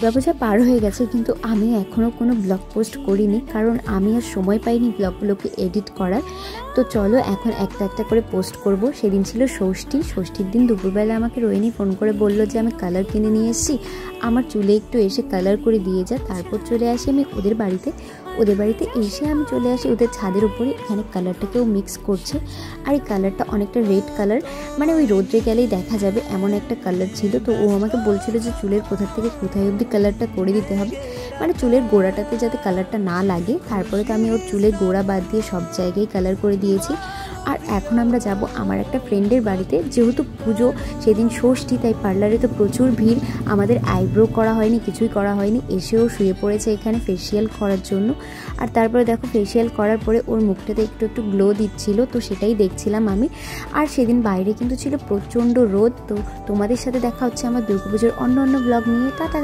দুর্গাপূজা পার হয়ে গেছে, কিন্তু আমি এখনও কোনো ব্লগ পোস্ট করিনি, কারণ আমি আর সময় পাইনি ব্লগগুলোকে এডিট করার। তো চলো এখন একটা একটা করে পোস্ট করব। সেদিন ছিল ষষ্ঠীর দিন দুপুরবেলা আমাকে রোহিণী ফোন করে বলল যে আমি কালার কিনে নিয়ে এসেছি, আমার চুলে একটু এসে কালার করে দিয়ে যা। তারপর চলে আসি আমি ওদের বাড়িতে এসে আমি চলে আসি ওদের ছাদের উপরে। এখানে কালারটাকেও মিক্স করছে, আর এই কালারটা অনেকটা রেড কালার, মানে ওই রোদ্রে গেলেই দেখা যাবে এমন একটা কালার ছিল। তো ও আমাকে বলছিল যে চুলের কোথা থেকে কোথায় অবধি কালারটা করে দিতে হবে, মানে চুলের গোড়াটাতে যাতে কালারটা না লাগে। তারপরে তো আমি ওর চুলের গোড়া বাদ দিয়ে সব জায়গায় কালার করে দিয়েছি। আর এখন আমরা যাব আমার একটা ফ্রেন্ডের বাড়িতে, যেহেতু পুজো সেদিন ষষ্ঠী, তাই পার্লারে তো প্রচুর ভিড়। আমাদের আইব্রো করা হয়নি, কিছুই করা হয়নি, এসেও শুয়ে পড়েছে এখানে ফেসিয়াল করার জন্য। আর তারপরে দেখো ফেসিয়াল করার পরে ওর মুখটাতে একটু একটু গ্লো দিচ্ছিল, তো সেটাই দেখছিলাম আমি। আর সেদিন বাইরে কিন্তু ছিল প্রচণ্ড রোদ। তো তোমাদের সাথে দেখা হচ্ছে আমার দুর্গাপুজোর অন্য ব্লগ নিয়ে। টাটা।